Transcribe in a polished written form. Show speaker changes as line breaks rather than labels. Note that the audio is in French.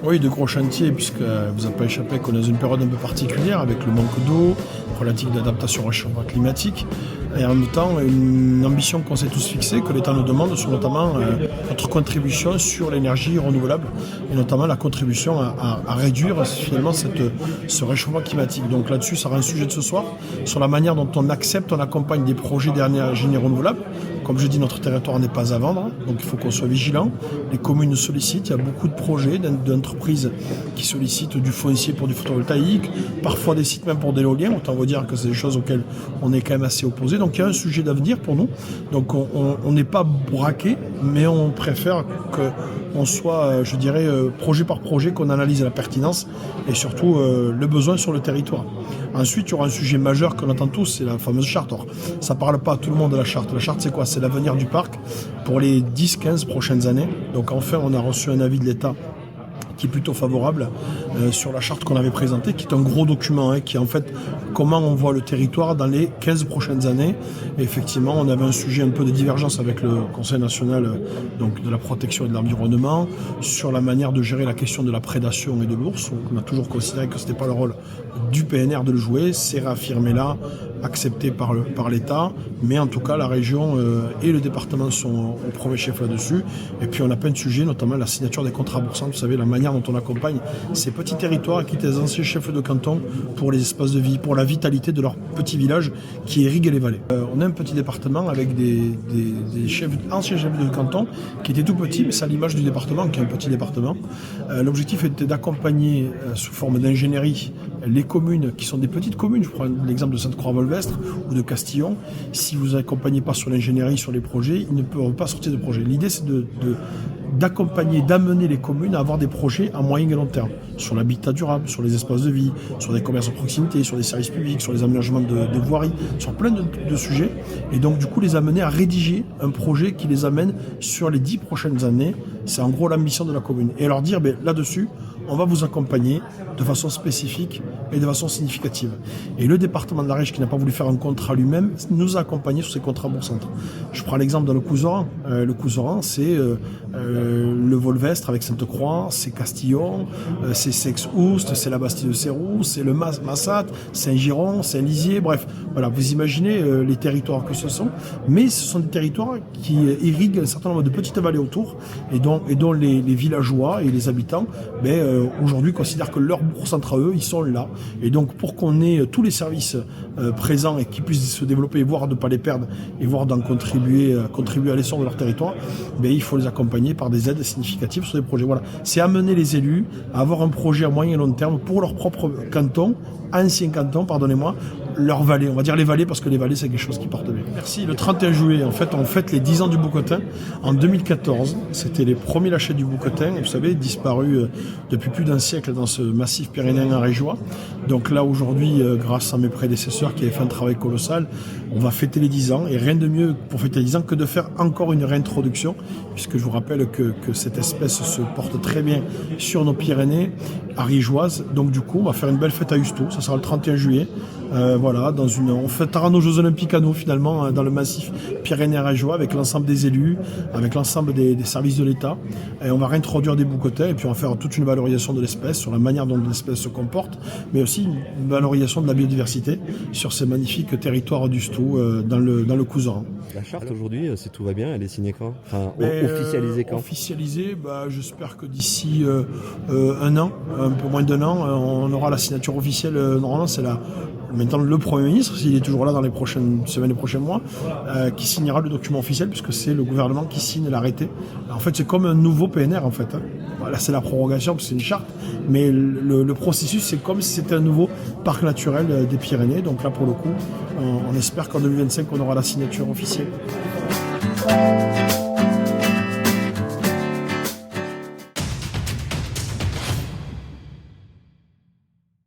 Oui, de gros chantiers, puisque vous n'avez pas échappé qu'on est dans une période un peu particulière avec le manque d'eau, problématique d'adaptation au réchauffement climatique, et en même temps une ambition qu'on s'est tous fixée, que l'État nous demande, sur notamment notre contribution sur l'énergie renouvelable, et notamment la contribution à réduire finalement ce réchauffement climatique. Donc là-dessus, ça sera un sujet de ce soir, sur la manière dont on accepte, on accompagne des projets d'énergie renouvelable. Comme je dis, notre territoire n'est pas à vendre, donc il faut qu'on soit vigilant. Les communes sollicitent, il y a beaucoup de projets d'entreprises qui sollicitent du foncier pour du photovoltaïque, parfois des sites même pour de l'éolien. Autant vous dire que c'est des choses auxquelles on est quand même assez opposé. Donc il y a un sujet d'avenir pour nous. Donc on n'est pas braqué, mais on préfère qu'on soit, je dirais, projet par projet, qu'on analyse la pertinence et surtout le besoin sur le territoire. Ensuite, il y aura un sujet majeur qu'on attend tous, c'est la fameuse charte. Or, ça ne parle pas à tout le monde de la charte. La charte, c'est quoi? C'est l'avenir du parc pour les 10-15 prochaines années. Donc enfin, on a reçu un avis de l'État qui est plutôt favorable sur la charte qu'on avait présentée, qui est un gros document, qui est en fait comment on voit le territoire dans les 15 prochaines années. Et effectivement, on avait un sujet un peu de divergence avec le Conseil national donc de la protection et de l'environnement sur la manière de gérer la question de la prédation et de l'ours. On a toujours considéré que ce n'était pas le rôle du PNR de le jouer, c'est réaffirmé là, accepté par l'État, mais en tout cas la région et le département sont au premier chef là-dessus. Et puis on a plein de sujets, notamment la signature des contrats boursiers, vous savez, la manière dont on accompagne ces petits territoires qui étaient les anciens chefs de canton pour les espaces de vie, pour la vitalité de leur petit village qui irriguent les vallées. On a un petit département avec des anciens chefs de canton qui étaient tout petits, mais c'est à l'image du département qui est un petit département. L'objectif était d'accompagner sous forme d'ingénierie les communes qui sont des petites communes. Je prends l'exemple de Sainte-Croix-Volvestre ou de Castillon. Si vous n'accompagnez pas sur l'ingénierie, sur les projets, ils ne peuvent pas sortir de projet. L'idée, c'est d'accompagner, d'amener les communes à avoir des projets à moyen et long terme, sur l'habitat durable, sur les espaces de vie, sur des commerces de proximité, sur des services publics, sur les aménagements de voirie, sur plein de sujets, et donc du coup les amener à rédiger un projet qui les amène sur les 10 prochaines années. C'est en gros l'ambition de la commune. Et leur dire, là-dessus, on va vous accompagner de façon spécifique et de façon significative. Et le département de l'Ariège, qui n'a pas voulu faire un contrat lui-même, nous a accompagnés sur ces contrats bourg-centre. Je prends l'exemple dans le Couserans. Le Couserans, c'est le Volvestre avec Sainte-Croix, c'est Castillon, c'est Sex-Oust, c'est la Bastille de Céroux, c'est le Massat, Saint-Giron, Saint-Lizier, bref. Voilà, vous imaginez les territoires que ce sont, mais ce sont des territoires qui irriguent un certain nombre de petites vallées autour et dont les villageois et les habitants aujourd'hui considèrent que leur bourg-centre à eux, ils sont là. Et donc pour qu'on ait tous les services présents et qu'ils puissent se développer, voire de ne pas les perdre et voire d'en contribuer à l'essor de leur territoire, il faut les accompagner par des aides significatives sur des projets. Voilà. C'est amener les élus à avoir un projet à moyen et long terme pour leur propre canton, ancien canton, pardonnez-moi, leur vallée. On va dire les vallées parce que les vallées, c'est quelque chose qui porte bien. Merci. Le 31 juillet, en fait, on fête les 10 ans du Bouquetin. En 2014, c'était les premiers lâchers du Bouquetin, vous savez, disparus depuis plus d'un siècle dans ce massif pyrénéen ariégeois. Donc là, aujourd'hui, grâce à mes prédécesseurs qui avaient fait un travail colossal, on va fêter les 10 ans. Et rien de mieux pour fêter les 10 ans que de faire encore une réintroduction, puisque je vous rappelle que cette espèce se porte très bien sur nos Pyrénées ariégeoises. Donc du coup, on va faire une belle fête à Husto. Ça sera le 31 juillet. Voilà, on fêtera nos Jeux Olympiques à nous finalement dans le massif pyrénéen-ariégeois avec l'ensemble des élus, avec l'ensemble des services de l'État. Et on va réintroduire des bouquetins et puis on va faire toute une valorisation de l'espèce sur la manière dont l'espèce se comporte, mais aussi une valorisation de la biodiversité sur ces magnifiques territoires du Stou dans le Couserans.
La charte aujourd'hui, si tout va bien, elle est signée quand? Enfin, officialisée quand?
Officialisée, j'espère que d'ici un an, un peu moins d'un an, on aura la signature officielle. Normalement, c'est maintenant le Premier ministre, s'il est toujours là dans les prochaines semaines et prochains mois, qui signera le document officiel, puisque c'est le gouvernement qui signe l'arrêté. En fait, c'est comme un nouveau PNR, en fait. Voilà, c'est la prorogation, parce que c'est une charte, mais le processus, c'est comme si c'était un nouveau parc naturel des Pyrénées. Donc là, pour le coup, on espère qu'en 2025, on aura la signature officielle.